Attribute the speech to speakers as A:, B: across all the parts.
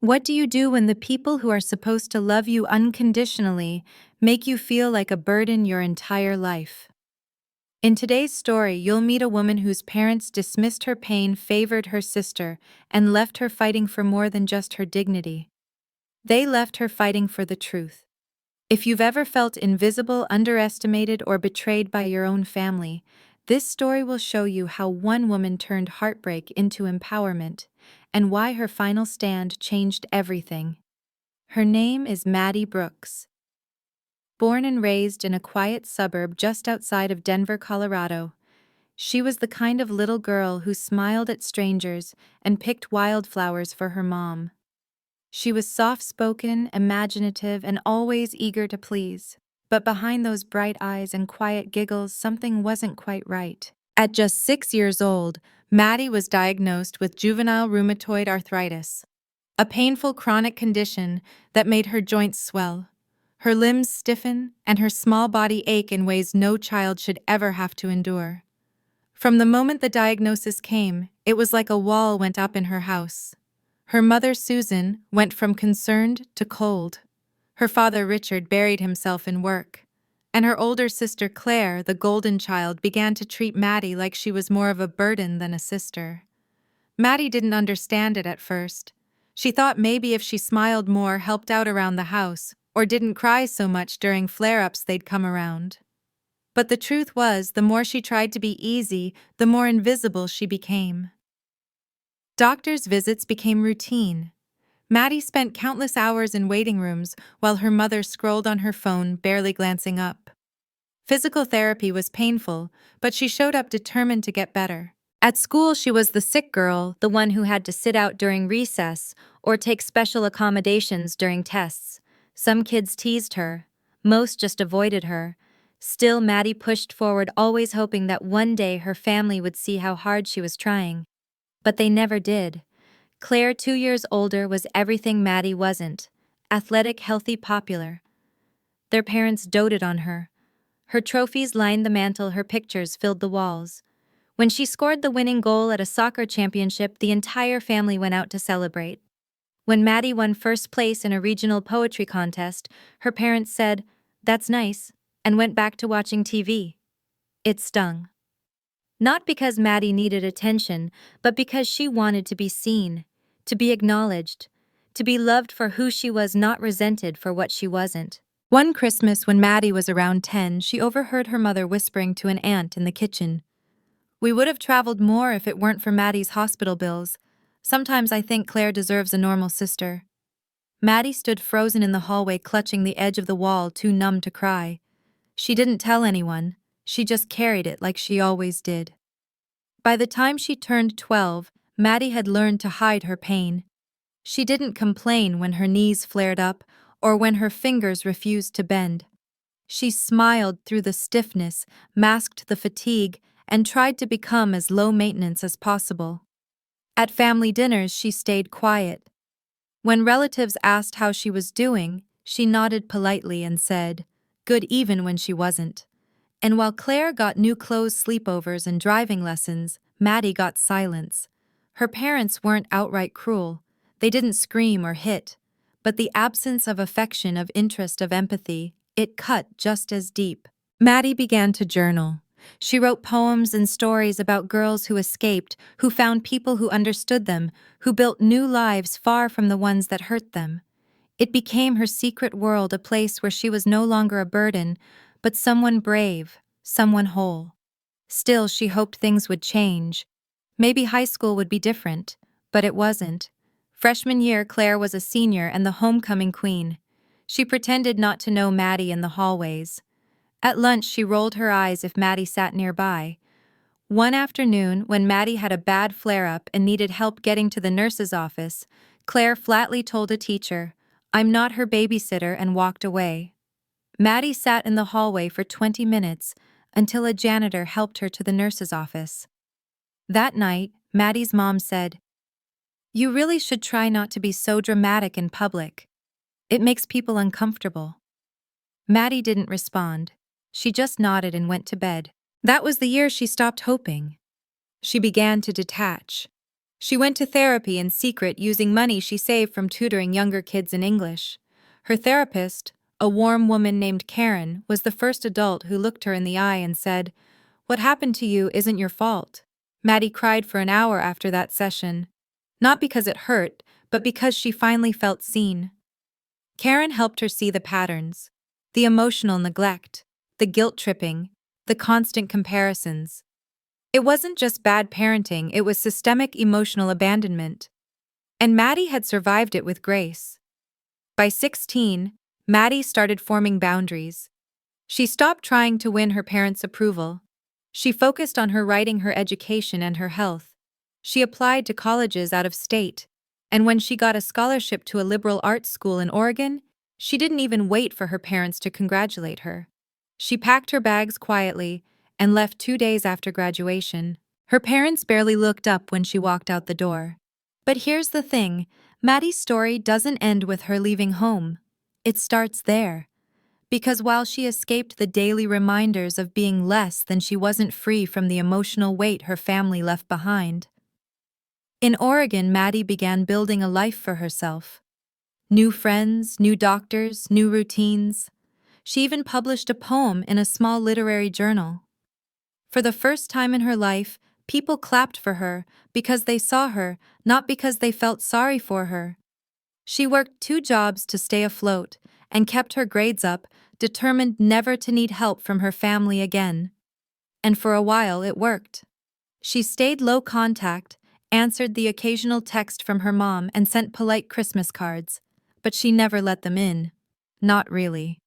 A: What do you do when the people who are supposed to love you unconditionally make you feel like a burden your entire life? In today's story, you'll meet a woman whose parents dismissed her pain, favored her sister, and left her fighting for more than just her dignity. They left her fighting for the truth. If you've ever felt invisible, underestimated, or betrayed by your own family, this story will show you how one woman turned heartbreak into empowerment, and why her final stand changed everything. Her name is Maddie Brooks. Born and raised in a quiet suburb just outside of Denver, Colorado, she was the kind of little girl who smiled at strangers and picked wildflowers for her mom. She was soft-spoken, imaginative, and always eager to please. But behind those bright eyes and quiet giggles, something wasn't quite right. At just 6 years old, Maddie was diagnosed with juvenile rheumatoid arthritis, a painful chronic condition that made her joints swell, her limbs stiffen, and her small body ache in ways no child should ever have to endure. From the moment the diagnosis came, it was like a wall went up in her house. Her mother, Susan, went from concerned to cold. Her father, Richard, buried himself in work. And her older sister, Claire, the golden child, began to treat Maddie like she was more of a burden than a sister. Maddie didn't understand it at first. She thought maybe if she smiled more, helped out around the house, or didn't cry so much during flare-ups, they'd come around. But the truth was, the more she tried to be easy, the more invisible she became. Doctors' visits became routine. Maddie spent countless hours in waiting rooms while her mother scrolled on her phone, barely glancing up. Physical therapy was painful, but she showed up determined to get better. At school, she was the sick girl, the one who had to sit out during recess or take special accommodations during tests. Some kids teased her. Most just avoided her. Still, Maddie pushed forward, always hoping that one day her family would see how hard she was trying. But they never did. Claire, 2 years older, was everything Maddie wasn't. Athletic, healthy, popular. Their parents doted on her. Her trophies lined the mantel, her pictures filled the walls. When she scored the winning goal at a soccer championship, the entire family went out to celebrate. When Maddie won first place in a regional poetry contest, her parents said, "That's nice," and went back to watching TV. It stung. Not because Maddie needed attention, but because she wanted to be seen, to be acknowledged, to be loved for who she was, not resented for what she wasn't. One Christmas, when Maddie was around 10, she overheard her mother whispering to an aunt in the kitchen, "We would have traveled more if it weren't for Maddie's hospital bills. Sometimes I think Claire deserves a normal sister." Maddie stood frozen in the hallway, clutching the edge of the wall, too numb to cry. She didn't tell anyone. She just carried it like she always did. By the time she turned 12, Maddie had learned to hide her pain. She didn't complain when her knees flared up or when her fingers refused to bend. She smiled through the stiffness, masked the fatigue, and tried to become as low maintenance as possible. At family dinners, she stayed quiet. When relatives asked how she was doing, she nodded politely and said, "Good," even when she wasn't. And while Claire got new clothes, sleepovers, and driving lessons, Maddie got silence. Her parents weren't outright cruel. They didn't scream or hit. But the absence of affection, of interest, of empathy, it cut just as deep. Maddie began to journal. She wrote poems and stories about girls who escaped, who found people who understood them, who built new lives far from the ones that hurt them. It became her secret world, a place where she was no longer a burden, but someone brave, someone whole. Still, she hoped things would change. Maybe high school would be different, but it wasn't. Freshman year, Claire was a senior and the homecoming queen. She pretended not to know Maddie in the hallways. At lunch, she rolled her eyes if Maddie sat nearby. One afternoon, when Maddie had a bad flare-up and needed help getting to the nurse's office, Claire flatly told a teacher, "I'm not her babysitter," and walked away. Maddie sat in the hallway for 20 minutes until a janitor helped her to the nurse's office. That night, Maddie's mom said, "You really should try not to be so dramatic in public. It makes people uncomfortable." Maddie didn't respond. She just nodded and went to bed. That was the year she stopped hoping. She began to detach. She went to therapy in secret using money she saved from tutoring younger kids in English. Her therapist, a warm woman named Karen, was the first adult who looked her in the eye and said, "What happened to you isn't your fault." Maddie cried for an hour after that session. Not because it hurt, but because she finally felt seen. Karen helped her see the patterns. The emotional neglect, the guilt tripping, the constant comparisons. It wasn't just bad parenting, it was systemic emotional abandonment. And Maddie had survived it with grace. By 16, Maddie started forming boundaries. She stopped trying to win her parents' approval. She focused on her writing, her education, and her health. She applied to colleges out of state, and when she got a scholarship to a liberal arts school in Oregon, she didn't even wait for her parents to congratulate her. She packed her bags quietly and left 2 days after graduation. Her parents barely looked up when she walked out the door. But here's the thing, Maddie's story doesn't end with her leaving home. It starts there. Because while she escaped the daily reminders of being less than, she wasn't free from the emotional weight her family left behind. In Oregon, Maddie began building a life for herself. New friends, new doctors, new routines. She even published a poem in a small literary journal. For the first time in her life, people clapped for her because they saw her, not because they felt sorry for her. She worked 2 jobs to stay afloat and kept her grades up, determined never to need help from her family again. And for a while it worked. She stayed low contact, answered the occasional text from her mom, and sent polite Christmas cards, but she never let them in. Not really.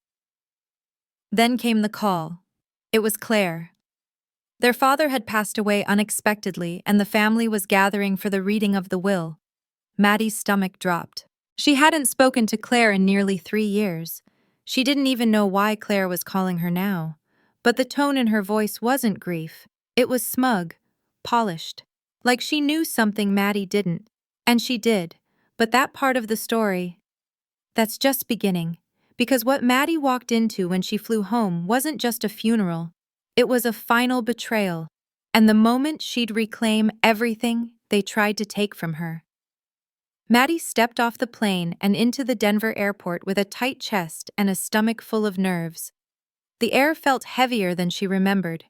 A: Then came the call. It was Claire. Their father had passed away unexpectedly, and the family was gathering for the reading of the will. Maddie's stomach dropped. She hadn't spoken to Claire in nearly 3 years. She didn't even know why Claire was calling her now. But the tone in her voice wasn't grief. It was smug, polished. Like she knew something Maddie didn't. And she did. But that part of the story, that's just beginning. Because what Maddie walked into when she flew home wasn't just a funeral. It was a final betrayal. And the moment she'd reclaim everything they tried to take from her. Maddie stepped off the plane and into the Denver airport with a tight chest and a stomach full of nerves. The air felt heavier than she remembered.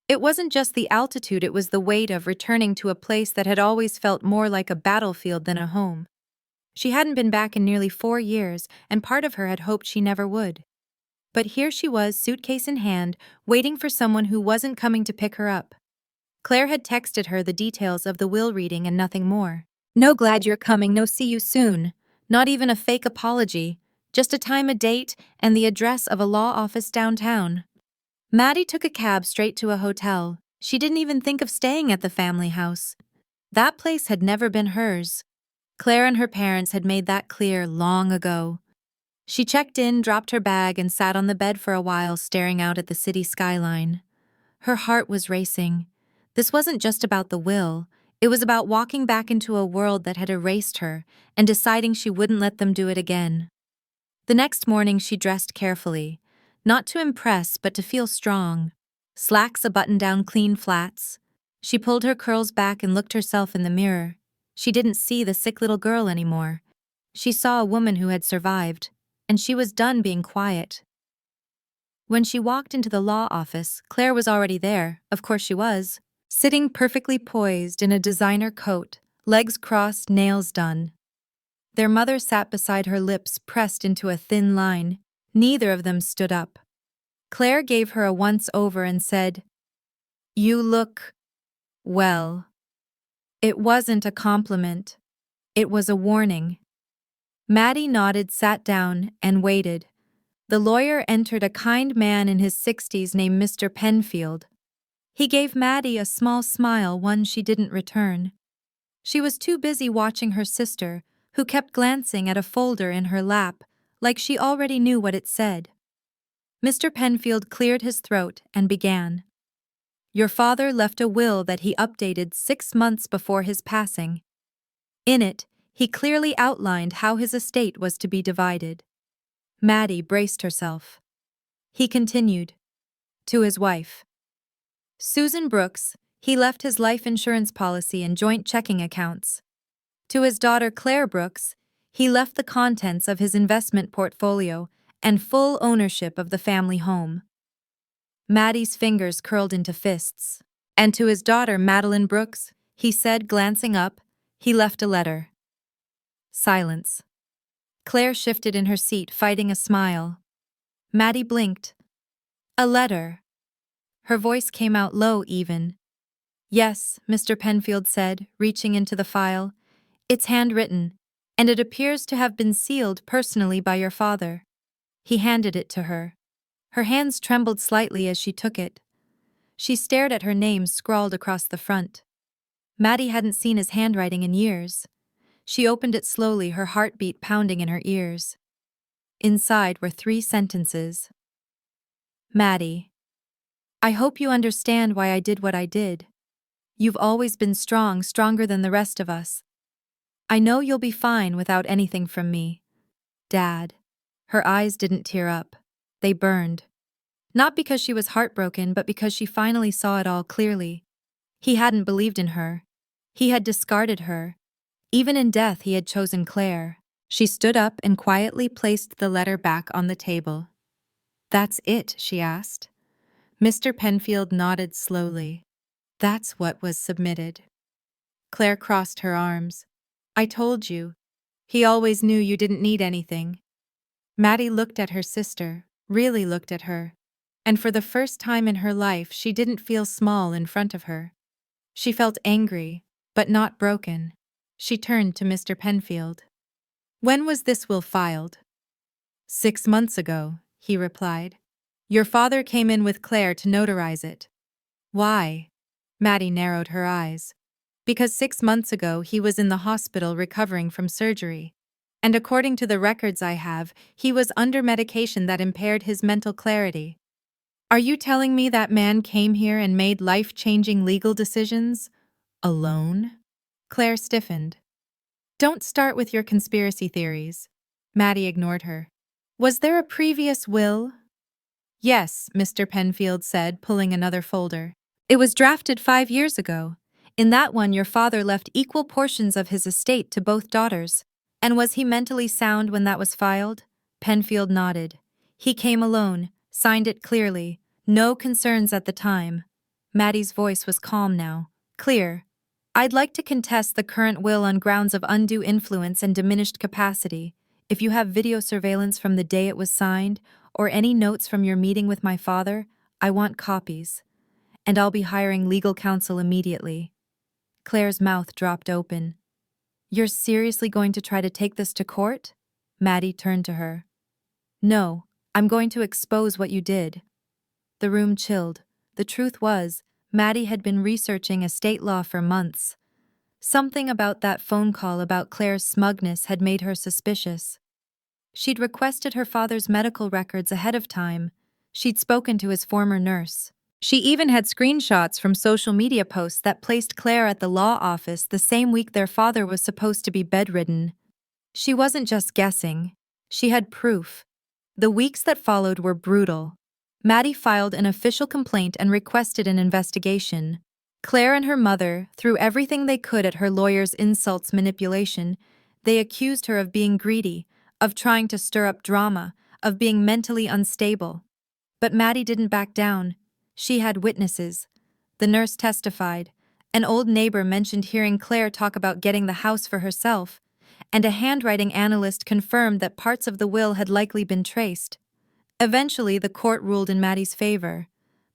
A: It wasn't just the altitude, it was the weight of returning to a place that had always felt more like a battlefield than a home. She hadn't been back in nearly 4 years, and part of her had hoped she never would. But here she was, suitcase in hand, waiting for someone who wasn't coming to pick her up. Claire had texted her the details of the will reading and nothing more. No glad you're coming, no see you soon. Not even a fake apology, just a time, a date, and the address of a law office downtown. Maddie took a cab straight to a hotel. She didn't even think of staying at the family house. That place had never been hers. Claire and her parents had made that clear long ago. She checked in, dropped her bag, and sat on the bed for a while, staring out at the city skyline. Her heart was racing. This wasn't just about the will. It was about walking back into a world that had erased her and deciding she wouldn't let them do it again. The next morning she dressed carefully, not to impress but to feel strong. Slacks, a button-down, clean flats. She pulled her curls back and looked herself in the mirror. She didn't see the sick little girl anymore. She saw a woman who had survived, and she was done being quiet. When she walked into the law office, Claire was already there, of course she was. Sitting perfectly poised in a designer coat, legs crossed, nails done. Their mother sat beside her, lips pressed into a thin line. Neither of them stood up. Claire gave her a once-over and said, "You look well." It wasn't a compliment. It was a warning. Maddie nodded, sat down, and waited. The lawyer entered, a kind man in his 60s named Mr. Penfield. He gave Maddie a small smile, one she didn't return. She was too busy watching her sister, who kept glancing at a folder in her lap, like she already knew what it said. Mr. Penfield cleared his throat and began. "Your father left a will that he updated 6 months before his passing. In it, he clearly outlined how his estate was to be divided." Maddie braced herself. He continued. "To his wife, Susan Brooks, He left his life insurance policy and joint checking accounts. To his daughter Claire Brooks, he left the contents of his investment portfolio and full ownership of the family home. Maddie's fingers curled into fists. And to his daughter Madeline Brooks, he said, glancing up, he left a letter. Silence. Claire shifted in her seat, fighting a smile. Maddie blinked. A letter. Her voice came out low even. Yes, Mr. Penfield said, reaching into the file. It's handwritten, and it appears to have been sealed personally by your father. He handed it to her. Her hands trembled slightly as she took it. She stared at her name scrawled across the front. Maddie hadn't seen his handwriting in years. She opened it slowly, her heartbeat pounding in her ears. Inside were 3 sentences. Maddie, I hope you understand why I did what I did. You've always been strong, stronger than the rest of us. I know you'll be fine without anything from me. Dad. Her eyes didn't tear up. They burned. Not because she was heartbroken, but because she finally saw it all clearly. He hadn't believed in her. He had discarded her. Even in death, he had chosen Claire. She stood up and quietly placed the letter back on the table. That's it, she asked. Mr. Penfield nodded slowly. That's what was submitted. Claire crossed her arms. I told you. He always knew you didn't need anything. Maddie looked at her sister, really looked at her. And for the first time in her life, she didn't feel small in front of her. She felt angry, but not broken. She turned to Mr. Penfield. When was this will filed? 6 months ago, he replied. Your father came in with Claire to notarize it. Why? Maddie narrowed her eyes. Because 6 months ago he was in the hospital recovering from surgery. And according to the records I have, he was under medication that impaired his mental clarity. Are you telling me that man came here and made life-changing legal decisions? Alone? Claire stiffened. Don't start with your conspiracy theories. Maddie ignored her. Was there a previous will? Yes, Mr. Penfield said, pulling another folder. It was drafted 5 years ago. In that one, your father left equal portions of his estate to both daughters. And was he mentally sound when that was filed? Penfield nodded. He came alone, signed it clearly. No concerns at the time. Maddie's voice was calm now. Clear. I'd like to contest the current will on grounds of undue influence and diminished capacity. If you have video surveillance from the day it was signed, or any notes from your meeting with my father, I want copies. And I'll be hiring legal counsel immediately. Claire's mouth dropped open. You're seriously going to try to take this to court? Maddie turned to her. No, I'm going to expose what you did. The room chilled. The truth was, Maddie had been researching estate law for months. Something about that phone call about Claire's smugness had made her suspicious. She'd requested her father's medical records ahead of time. She'd spoken to his former nurse. She even had screenshots from social media posts that placed Claire at the law office the same week their father was supposed to be bedridden. She wasn't just guessing. She had proof. The weeks that followed were brutal. Maddie filed an official complaint and requested an investigation. Claire and her mother threw everything they could at her lawyer's insults, manipulation. They accused her of being greedy, of trying to stir up drama, of being mentally unstable. But Maddie didn't back down. She had witnesses. The nurse testified. An old neighbor mentioned hearing Claire talk about getting the house for herself, and a handwriting analyst confirmed that parts of the will had likely been traced. Eventually, the court ruled in Maddie's favor.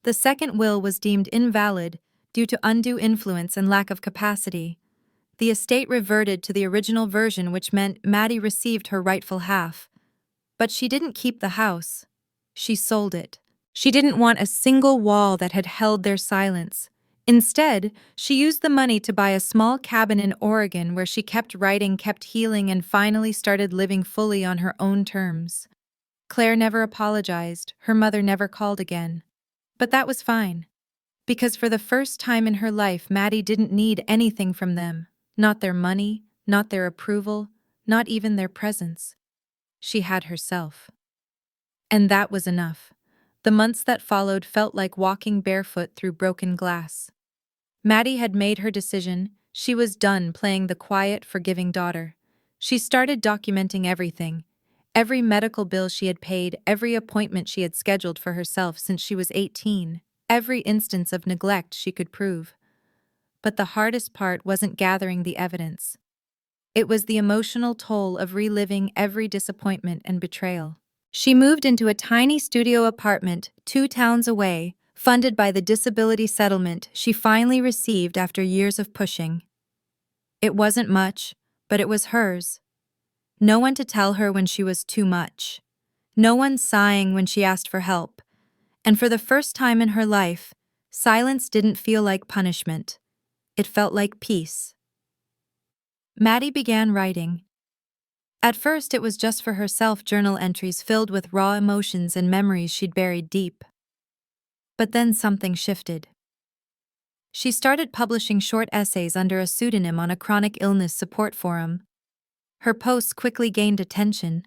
A: The second will was deemed invalid due to undue influence and lack of capacity. The estate reverted to the original version, which meant Maddie received her rightful half. But she didn't keep the house. She sold it. She didn't want a single wall that had held their silence. Instead, she used the money to buy a small cabin in Oregon where she kept writing, kept healing, and finally started living fully on her own terms. Claire never apologized. Her mother never called again. But that was fine. Because for the first time in her life, Maddie didn't need anything from them. Not their money, not their approval, not even their presence. She had herself. And that was enough. The months that followed felt like walking barefoot through broken glass. Maddie had made her decision. She was done playing the quiet, forgiving daughter. She started documenting everything. Every medical bill she had paid, every appointment she had scheduled for herself since she was 18, every instance of neglect she could prove. But the hardest part wasn't gathering the evidence. It was the emotional toll of reliving every disappointment and betrayal. She moved into a tiny studio apartment 2 towns away, funded by the disability settlement she finally received after years of pushing. It wasn't much, but it was hers. No one to tell her when she was too much. No one sighing when she asked for help. And for the first time in her life, silence didn't feel like punishment. It felt like peace. Maddie began writing. At first, it was just for herself, journal entries filled with raw emotions and memories she'd buried deep. But then something shifted. She started publishing short essays under a pseudonym on a chronic illness support forum. Her posts quickly gained attention.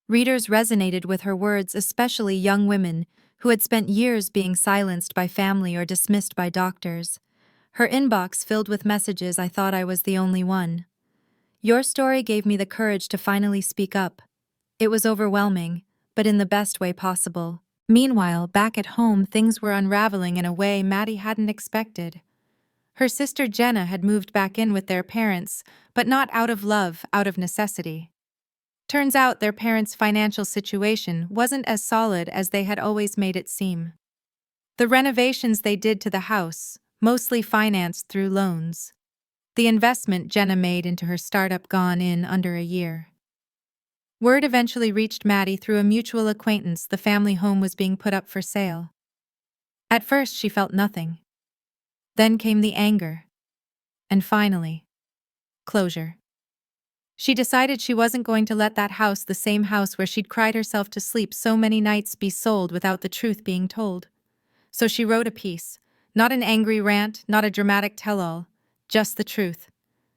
A: Readers resonated with her words, especially young women who had spent years being silenced by family or dismissed by doctors. Her inbox filled with messages. I thought I was the only one. Your story gave me the courage to finally speak up. It was overwhelming, but in the best way possible. Meanwhile, back at home, things were unraveling in a way Maddie hadn't expected. Her sister Jenna had moved back in with their parents, but not out of love, out of necessity. Turns out their parents' financial situation wasn't as solid as they had always made it seem. The renovations they did to the house, mostly financed through loans. The investment Jenna made into her startup gone in under a year. Word eventually reached Maddie through a mutual acquaintance the family home was being put up for sale. At first she felt nothing. Then came the anger. And finally, closure. She decided she wasn't going to let that house, the same house where she'd cried herself to sleep so many nights, be sold without the truth being told. So she wrote a piece. Not an angry rant, not a dramatic tell-all. Just the truth.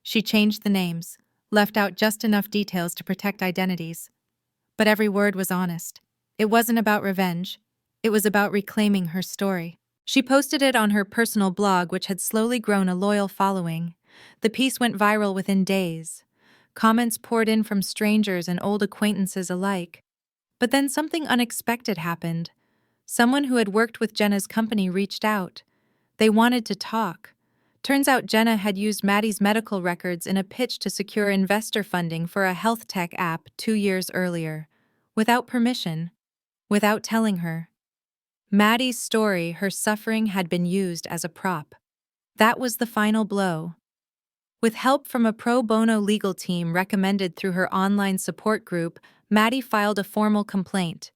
A: She changed the names, left out just enough details to protect identities. But every word was honest. It wasn't about revenge. It was about reclaiming her story. She posted it on her personal blog, which had slowly grown a loyal following. The piece went viral within days. Comments poured in from strangers and old acquaintances alike. But then something unexpected happened. Someone who had worked with Jenna's company reached out. They wanted to talk. Turns out Jenna had used Maddie's medical records in a pitch to secure investor funding for a health tech app 2 years earlier. Without permission. Without telling her. Maddie's story, her suffering, had been used as a prop. That was the final blow. With help from a pro bono legal team recommended through her online support group, Maddie filed a formal complaint.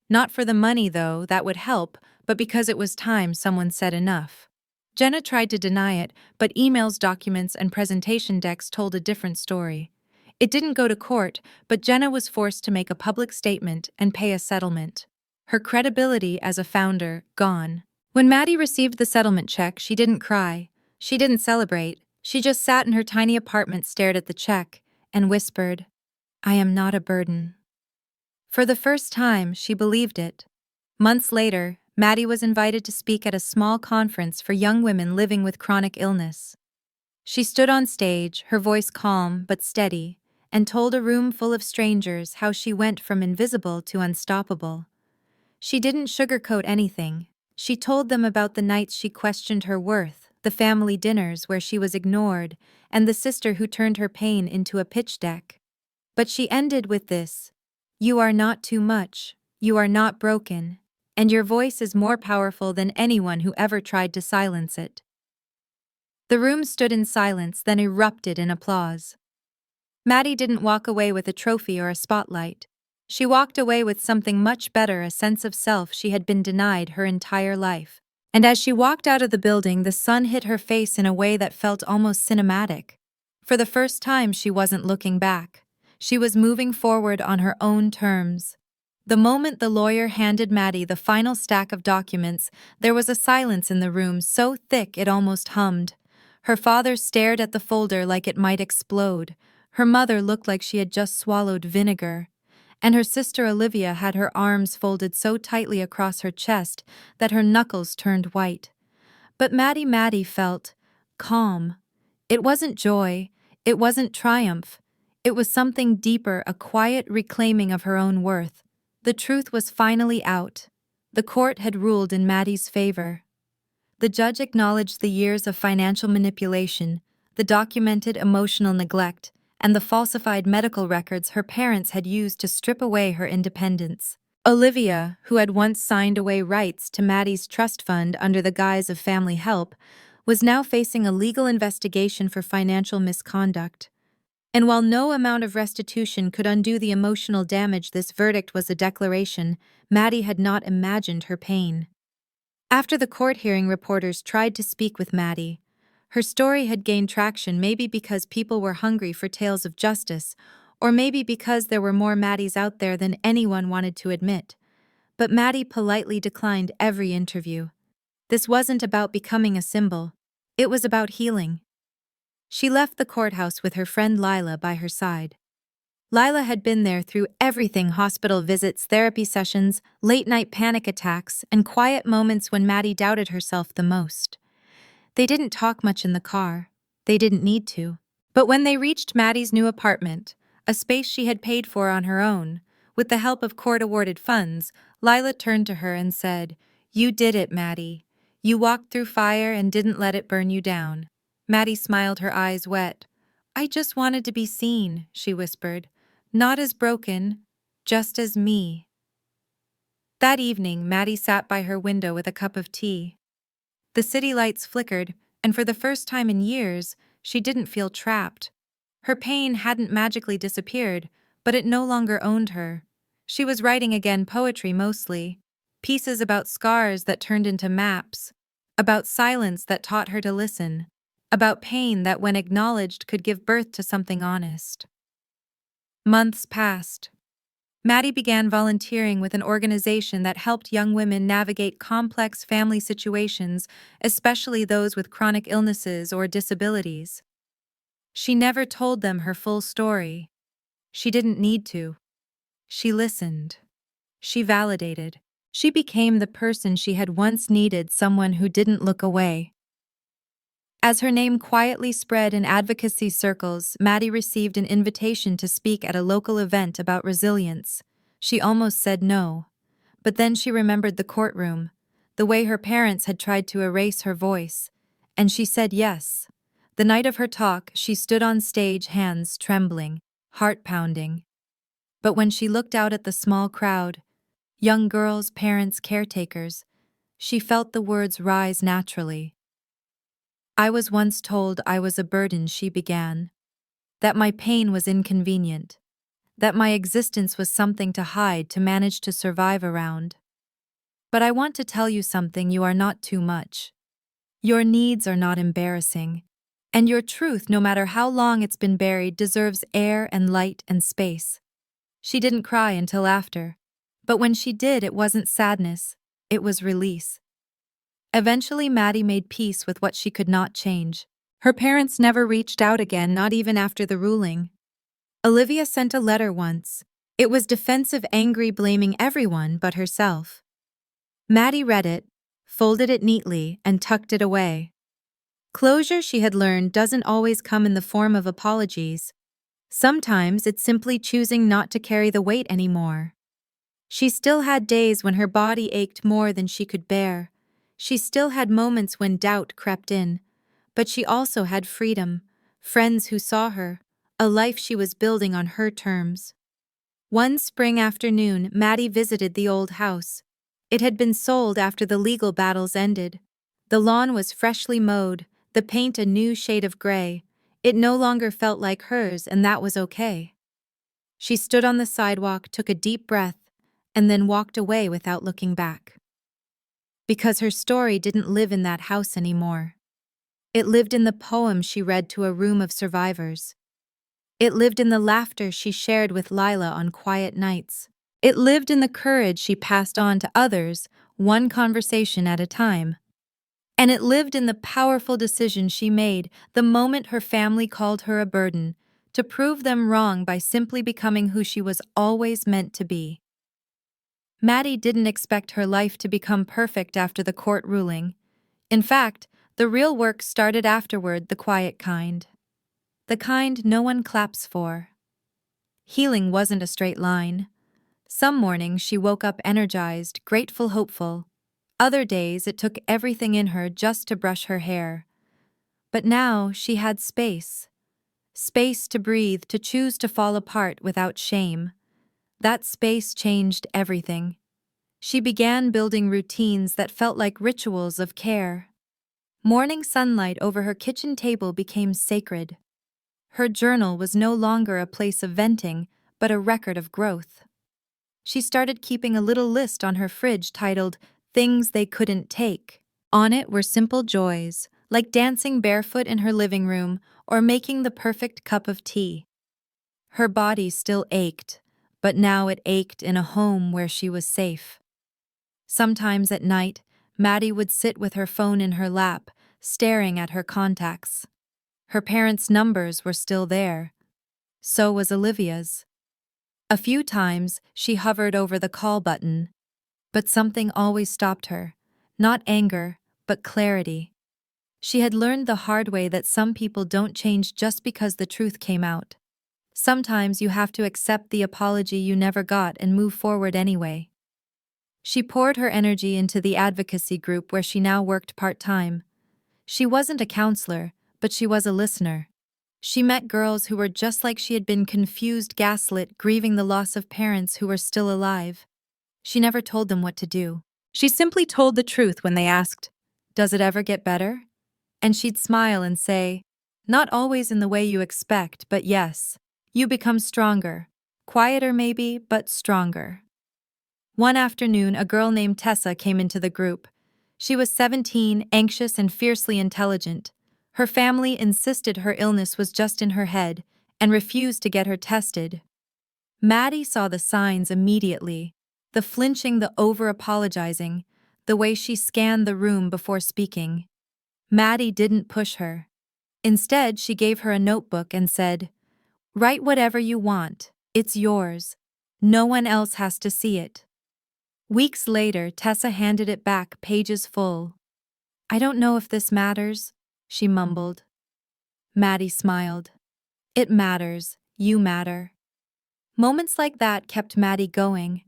A: Not for the money, though, that would help, but because it was time someone said enough. Jenna tried to deny it, but emails, documents, and presentation decks told a different story. It didn't go to court, but Jenna was forced to make a public statement and pay a settlement. Her credibility as a founder gone. When Maddie received the settlement check, she didn't cry. She didn't celebrate. She just sat in her tiny apartment, stared at the check, and whispered, "I am not a burden." For the first time, she believed it. Months later, Maddie was invited to speak at a small conference for young women living with chronic illness. She stood on stage, her voice calm but steady, and told a room full of strangers how she went from invisible to unstoppable. She didn't sugarcoat anything. She told them about the nights she questioned her worth, the family dinners where she was ignored, and the sister who turned her pain into a pitch deck. But she ended with this: "You are not too much, you are not broken, and your voice is more powerful than anyone who ever tried to silence it." The room stood in silence, then erupted in applause. Maddie didn't walk away with a trophy or a spotlight. She walked away with something much better, a sense of self she had been denied her entire life. And as she walked out of the building, the sun hit her face in a way that felt almost cinematic. For the first time, she wasn't looking back. She was moving forward on her own terms. The moment the lawyer handed Maddie the final stack of documents, there was a silence in the room so thick it almost hummed. Her father stared at the folder like it might explode. Her mother looked like she had just swallowed vinegar. And her sister Olivia had her arms folded so tightly across her chest that her knuckles turned white. But Maddie felt calm. It wasn't joy, it wasn't triumph. It was something deeper, a quiet reclaiming of her own worth. The truth was finally out. The court had ruled in Maddie's favor. The judge acknowledged the years of financial manipulation, the documented emotional neglect, and the falsified medical records her parents had used to strip away her independence. Olivia, who had once signed away rights to Maddie's trust fund under the guise of family help, was now facing a legal investigation for financial misconduct. And while no amount of restitution could undo the emotional damage, this verdict was a declaration. Maddie had not imagined her pain. After the court hearing, reporters tried to speak with Maddie. Her story had gained traction, maybe because people were hungry for tales of justice, or maybe because there were more Maddies out there than anyone wanted to admit. But Maddie politely declined every interview. This wasn't about becoming a symbol. It was about healing. She left the courthouse with her friend Lila by her side. Lila had been there through everything: hospital visits, therapy sessions, late-night panic attacks, and quiet moments when Maddie doubted herself the most. They didn't talk much in the car. They didn't need to. But when they reached Maddie's new apartment, a space she had paid for on her own, with the help of court-awarded funds, Lila turned to her and said, "You did it, Maddie. You walked through fire and didn't let it burn you down." Maddie smiled, her eyes wet. "I just wanted to be seen," she whispered. "Not as broken, just as me." That evening, Maddie sat by her window with a cup of tea. The city lights flickered, and for the first time in years, she didn't feel trapped. Her pain hadn't magically disappeared, but it no longer owned her. She was writing again, poetry mostly, pieces about scars that turned into maps, about silence that taught her to listen, about pain that, when acknowledged, could give birth to something honest. Months passed. Maddie began volunteering with an organization that helped young women navigate complex family situations, especially those with chronic illnesses or disabilities. She never told them her full story. She didn't need to. She listened. She validated. She became the person she had once needed, someone who didn't look away. As her name quietly spread in advocacy circles, Maddie received an invitation to speak at a local event about resilience. She almost said no. But then she remembered the courtroom, the way her parents had tried to erase her voice, and she said yes. The night of her talk, she stood on stage, hands trembling, heart pounding. But when she looked out at the small crowd, young girls, parents, caretakers, she felt the words rise naturally. "I was once told I was a burden," she began. "That my pain was inconvenient. That my existence was something to hide, to manage to survive around. But I want to tell you something: you are not too much. Your needs are not embarrassing. And your truth, no matter how long it's been buried, deserves air and light and space." She didn't cry until after. But when she did, it wasn't sadness. It was release. Eventually, Maddie made peace with what she could not change. Her parents never reached out again, not even after the ruling. Olivia sent a letter once. It was defensive, angry, blaming everyone but herself. Maddie read it, folded it neatly, and tucked it away. Closure, she had learned, doesn't always come in the form of apologies. Sometimes it's simply choosing not to carry the weight anymore. She still had days when her body ached more than she could bear. She still had moments when doubt crept in. But she also had freedom, friends who saw her, a life she was building on her terms. One spring afternoon, Maddie visited the old house. It had been sold after the legal battles ended. The lawn was freshly mowed, the paint a new shade of gray. It no longer felt like hers, and that was okay. She stood on the sidewalk, took a deep breath, and then walked away without looking back. Because her story didn't live in that house anymore. It lived in the poem she read to a room of survivors. It lived in the laughter she shared with Lila on quiet nights. It lived in the courage she passed on to others, one conversation at a time. And it lived in the powerful decision she made the moment her family called her a burden, to prove them wrong by simply becoming who she was always meant to be. Maddie didn't expect her life to become perfect after the court ruling. In fact, The real work started afterward, the quiet kind. The kind no one claps for. Healing wasn't a straight line. Some mornings she woke up energized, grateful, hopeful. Other days it took everything in her just to brush her hair. But now she had space. Space to breathe, to choose to fall apart without shame. That space changed everything. She began building routines that felt like rituals of care. Morning sunlight over her kitchen table became sacred. Her journal was no longer a place of venting, but a record of growth. She started keeping a little list on her fridge titled, "Things They Couldn't Take." On it were simple joys, like dancing barefoot in her living room or making the perfect cup of tea. Her body still ached, but now it ached in a home where she was safe. Sometimes at night, Maddie would sit with her phone in her lap, staring at her contacts. Her parents' numbers were still there. So was Olivia's. A few times, she hovered over the call button. But something always stopped her. Not anger, but clarity. She had learned the hard way that some people don't change just because the truth came out. Sometimes you have to accept the apology you never got and move forward anyway. She poured her energy into the advocacy group where she now worked part-time. She wasn't a counselor, but she was a listener. She met girls who were just like she had been, confused, gaslit, grieving the loss of parents who were still alive. She never told them what to do. She simply told the truth when they asked, "Does it ever get better?" And she'd smile and say, "Not always in the way you expect, but yes, you become stronger. Quieter maybe, but stronger." One afternoon, a girl named Tessa came into the group. She was 17, anxious and fiercely intelligent. Her family insisted her illness was just in her head and refused to get her tested. Maddie saw the signs immediately. The flinching, the over-apologizing, the way she scanned the room before speaking. Maddie didn't push her. Instead, she gave her a notebook and said, "Write whatever you want. It's yours. No one else has to see it." Weeks later, Tessa handed it back, pages full. "I don't know if this matters," she mumbled. Maddie smiled. "It matters. You matter." Moments like that kept Maddie going.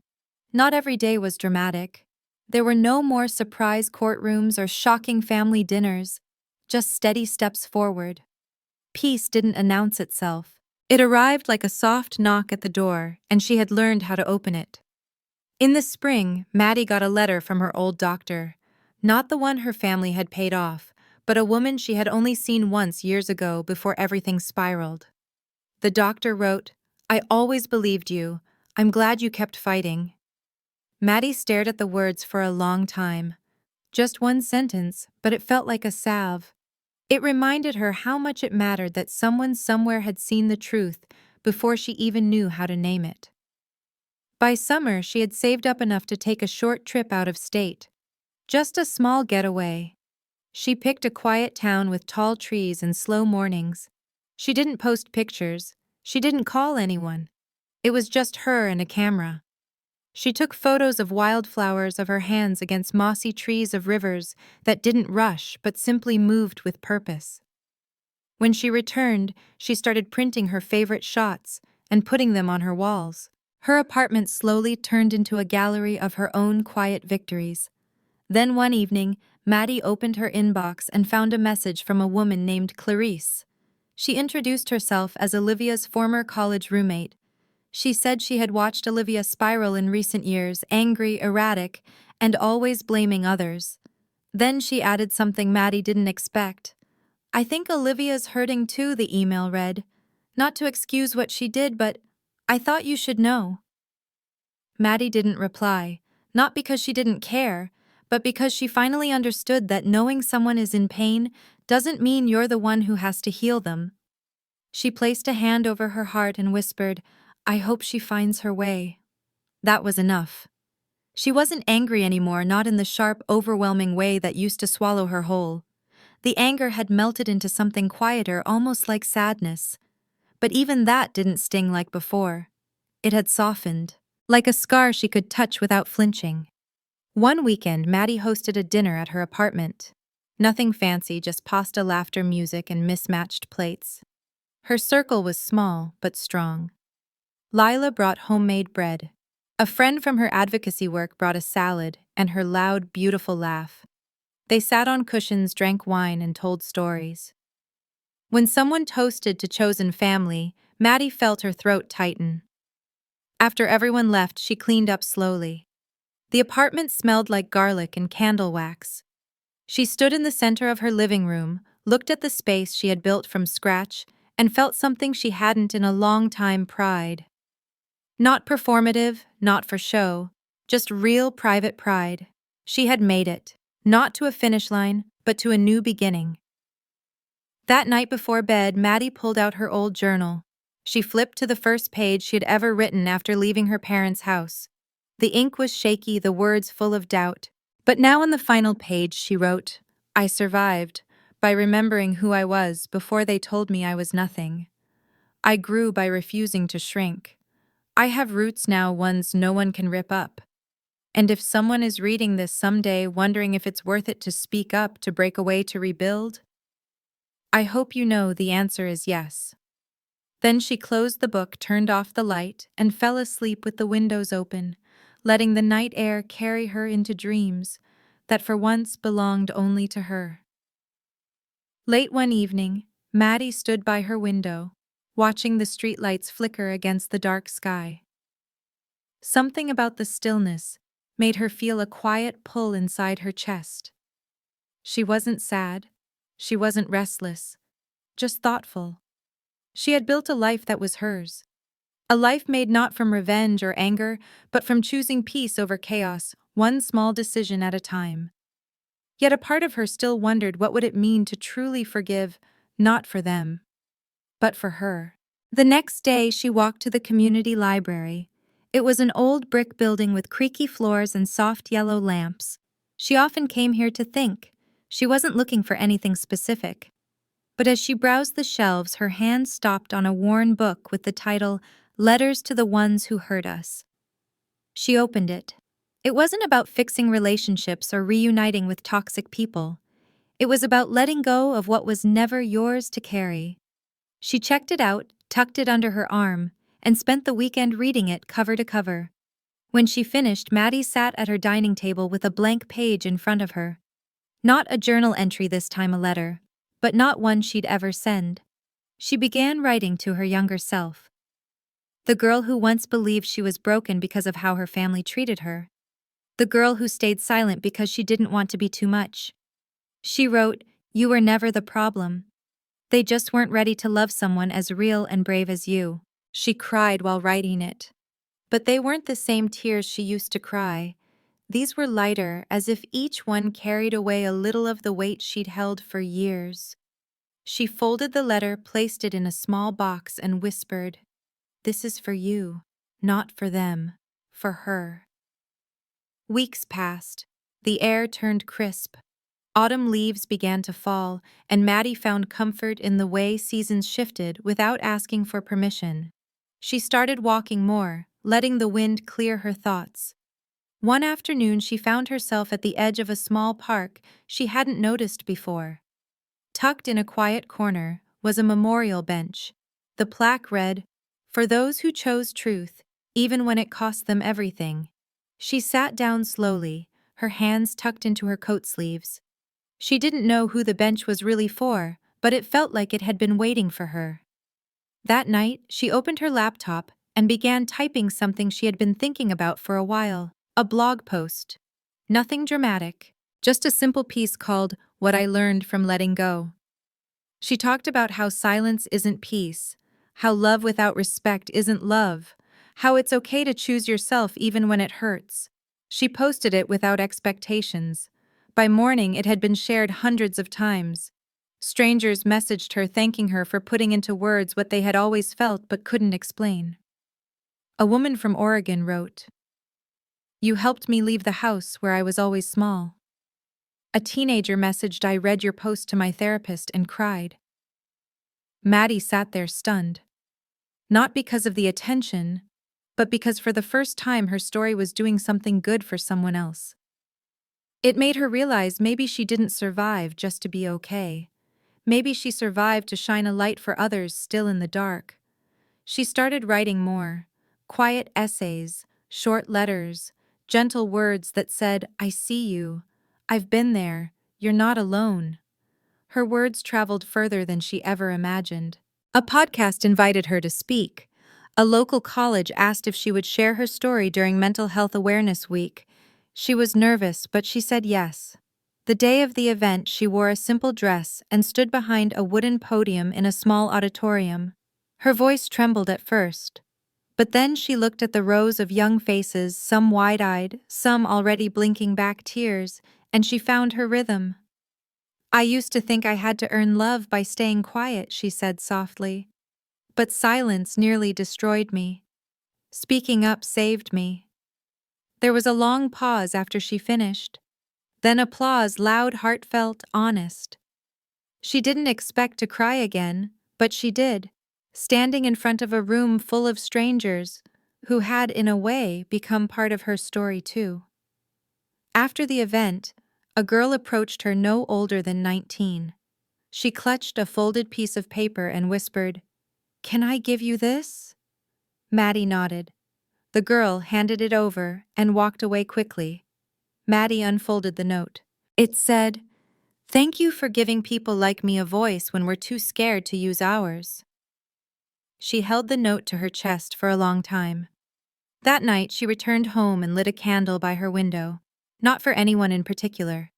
A: Not every day was dramatic. There were no more surprise courtrooms or shocking family dinners, just steady steps forward. Peace didn't announce itself. It arrived like a soft knock at the door, and she had learned how to open it. In the spring, Maddie got a letter from her old doctor. Not the one her family had paid off, but a woman she had only seen once years ago before everything spiraled. The doctor wrote, "I always believed you. I'm glad you kept fighting." Maddie stared at the words for a long time. Just one sentence, but it felt like a salve. It reminded her how much it mattered that someone somewhere had seen the truth before she even knew how to name it. By summer, she had saved up enough to take a short trip out of state. Just a small getaway. She picked a quiet town with tall trees and slow mornings. She didn't post pictures. She didn't call anyone. It was just her and a camera. She took photos of wildflowers, of her hands against mossy trees, of rivers that didn't rush but simply moved with purpose. When she returned, she started printing her favorite shots and putting them on her walls. Her apartment slowly turned into a gallery of her own quiet victories. Then one evening, Maddie opened her inbox and found a message from a woman named Clarice. She introduced herself as Olivia's former college roommate. She said she had watched Olivia spiral in recent years, angry, erratic, and always blaming others. Then she added something Maddie didn't expect. "I think Olivia's hurting too," the email read. "Not to excuse what she did, but I thought you should know." Maddie didn't reply, not because she didn't care, but because she finally understood that knowing someone is in pain doesn't mean you're the one who has to heal them. She placed a hand over her heart and whispered, "I hope she finds her way." That was enough. She wasn't angry anymore, not in the sharp, overwhelming way that used to swallow her whole. The anger had melted into something quieter, almost like sadness. But even that didn't sting like before. It had softened, like a scar she could touch without flinching. One weekend, Maddie hosted a dinner at her apartment. Nothing fancy, just pasta, laughter, music, and mismatched plates. Her circle was small, but strong. Lila brought homemade bread. A friend from her advocacy work brought a salad and her loud, beautiful laugh. They sat on cushions, drank wine, and told stories. When someone toasted to chosen family, Maddie felt her throat tighten. After everyone left, she cleaned up slowly. The apartment smelled like garlic and candle wax. She stood in the center of her living room, looked at the space she had built from scratch, and felt something she hadn't in a long time: pride. Not performative, not for show, just real private pride. She had made it, not to a finish line, but to a new beginning. That night before bed, Maddie pulled out her old journal. She flipped to the first page she had ever written after leaving her parents' house. The ink was shaky, the words full of doubt. But now on the final page she wrote, "I survived by remembering who I was before they told me I was nothing. I grew by refusing to shrink. I have roots now, ones no one can rip up. And if someone is reading this someday wondering if it's worth it to speak up, to break away, to rebuild, I hope you know the answer is yes." Then she closed the book, turned off the light, and fell asleep with the windows open, letting the night air carry her into dreams that for once belonged only to her. Late one evening, Maddie stood by her window, watching the streetlights flicker against the dark sky. Something about the stillness made her feel a quiet pull inside her chest. She wasn't sad, she wasn't restless, just thoughtful. She had built a life that was hers. A life made not from revenge or anger, but from choosing peace over chaos, one small decision at a time. Yet a part of her still wondered, what would it mean to truly forgive, not for them, but for her. The next day she walked to the community library. It was an old brick building with creaky floors and soft yellow lamps. She often came here to think. She wasn't looking for anything specific. But as she browsed the shelves, her hand stopped on a worn book with the title, "Letters to the Ones Who Hurt Us." She opened it. It wasn't about fixing relationships or reuniting with toxic people. It was about letting go of what was never yours to carry. She checked it out, tucked it under her arm, and spent the weekend reading it cover to cover. When she finished, Maddie sat at her dining table with a blank page in front of her. Not a journal entry this time, a letter, but not one she'd ever send. She began writing to her younger self. The girl who once believed she was broken because of how her family treated her. The girl who stayed silent because she didn't want to be too much. She wrote, "You were never the problem. They just weren't ready to love someone as real and brave as you." She cried while writing it. But they weren't the same tears she used to cry. These were lighter, as if each one carried away a little of the weight she'd held for years. She folded the letter, placed it in a small box, and whispered, "This is for you, not for them, for her." Weeks passed. The air turned crisp. Autumn leaves began to fall, and Maddie found comfort in the way seasons shifted without asking for permission. She started walking more, letting the wind clear her thoughts. One afternoon she found herself at the edge of a small park she hadn't noticed before. Tucked in a quiet corner was a memorial bench. The plaque read, "For those who chose truth, even when it cost them everything." She sat down slowly, her hands tucked into her coat sleeves. She didn't know who the bench was really for, but it felt like it had been waiting for her. That night, she opened her laptop and began typing something she had been thinking about for a while, a blog post. Nothing dramatic, just a simple piece called "What I Learned from Letting Go." She talked about how silence isn't peace, how love without respect isn't love, how it's okay to choose yourself even when it hurts. She posted it without expectations. By morning, it had been shared hundreds of times. Strangers messaged her thanking her for putting into words what they had always felt but couldn't explain. A woman from Oregon wrote, "You helped me leave the house where I was always small." A teenager messaged, "I read your post to my therapist and cried." Maddie sat there stunned. Not because of the attention, but because for the first time her story was doing something good for someone else. It made her realize maybe she didn't survive just to be okay. Maybe she survived to shine a light for others still in the dark. She started writing more. Quiet essays, short letters, gentle words that said, "I see you. I've been there. You're not alone." Her words traveled further than she ever imagined. A podcast invited her to speak. A local college asked if she would share her story during Mental Health Awareness Week. She was nervous, but she said yes. The day of the event, she wore a simple dress and stood behind a wooden podium in a small auditorium. Her voice trembled at first, but then she looked at the rows of young faces, some wide-eyed, some already blinking back tears, and she found her rhythm. "I used to think I had to earn love by staying quiet," she said softly. "But silence nearly destroyed me. Speaking up saved me." There was a long pause after she finished. Then applause, loud, heartfelt, honest. She didn't expect to cry again, but she did, standing in front of a room full of strangers who had, in a way, become part of her story too. After the event, a girl approached her no older than 19. She clutched a folded piece of paper and whispered, "Can I give you this?" Maddie nodded. The girl handed it over and walked away quickly. Maddie unfolded the note. It said, "Thank you for giving people like me a voice when we're too scared to use ours." She held the note to her chest for a long time. That night, she returned home and lit a candle by her window. Not for anyone in particular.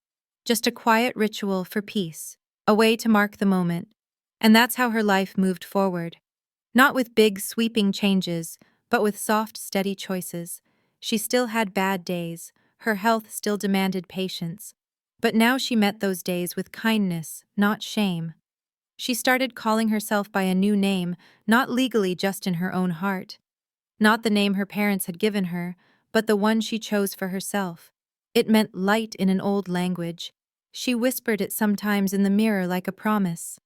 A: Just a quiet ritual for peace, a way to mark the moment. And that's how her life moved forward. Not with big, sweeping changes, but with soft, steady choices. She still had bad days. Her health still demanded patience. But now she met those days with kindness, not shame. She started calling herself by a new name, not legally, just in her own heart. Not the name her parents had given her, but the one she chose for herself. It meant light in an old language. She whispered it sometimes in the mirror like a promise.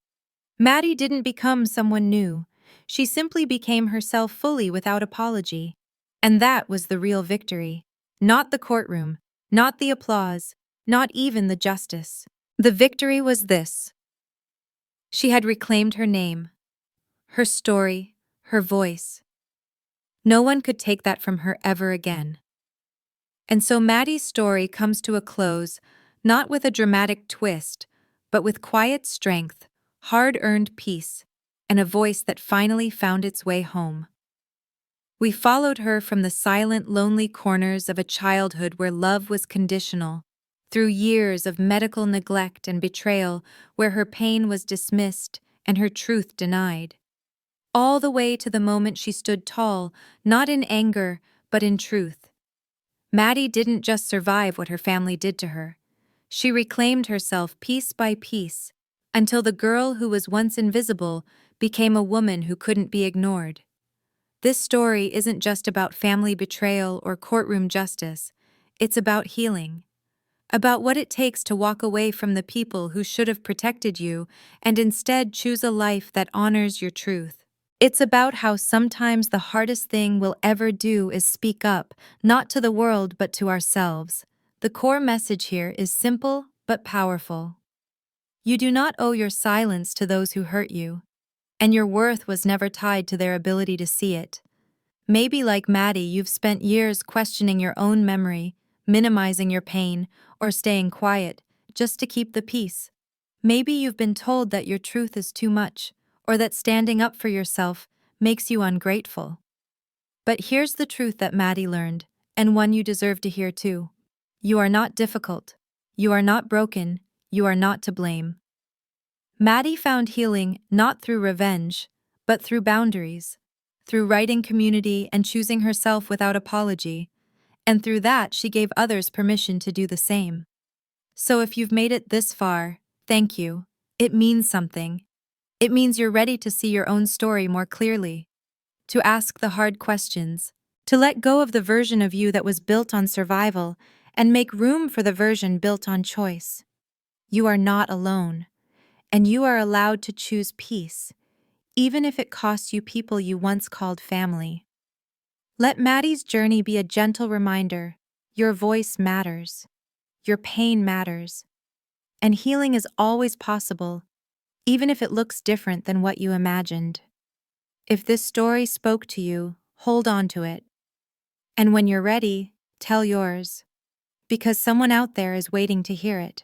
A: Maddie didn't become someone new. She simply became herself fully without apology. And that was the real victory. Not the courtroom, not the applause, not even the justice. The victory was this. She had reclaimed her name, her story, her voice. No one could take that from her ever again. And so Maddie's story comes to a close, not with a dramatic twist, but with quiet strength, hard-earned peace, and a voice that finally found its way home. We followed her from the silent, lonely corners of a childhood where love was conditional, through years of medical neglect and betrayal where her pain was dismissed and her truth denied. All the way to the moment she stood tall, not in anger, but in truth. Maddie didn't just survive what her family did to her. She reclaimed herself piece by piece, until the girl who was once invisible became a woman who couldn't be ignored. This story isn't just about family betrayal or courtroom justice. It's about healing. About what it takes to walk away from the people who should have protected you and instead choose a life that honors your truth. It's about how sometimes the hardest thing we'll ever do is speak up, not to the world but to ourselves. The core message here is simple but powerful. You do not owe your silence to those who hurt you, and your worth was never tied to their ability to see it. Maybe like Maddie, you've spent years questioning your own memory, minimizing your pain, or staying quiet, just to keep the peace. Maybe you've been told that your truth is too much, or that standing up for yourself makes you ungrateful. But here's the truth that Maddie learned, and one you deserve to hear too. You are not difficult. You are not broken. You are not to blame. Maddie found healing not through revenge, but through boundaries, through writing community and choosing herself without apology, and through that she gave others permission to do the same. So if you've made it this far, thank you. It means something. It means you're ready to see your own story more clearly, to ask the hard questions, to let go of the version of you that was built on survival and make room for the version built on choice. You are not alone, and you are allowed to choose peace, even if it costs you people you once called family. Let Maddie's journey be a gentle reminder. Your voice matters. your pain matters. And healing is always possible, even if it looks different than what you imagined. If this story spoke to you, hold on to it. And when you're ready, tell yours. Because someone out there is waiting to hear it.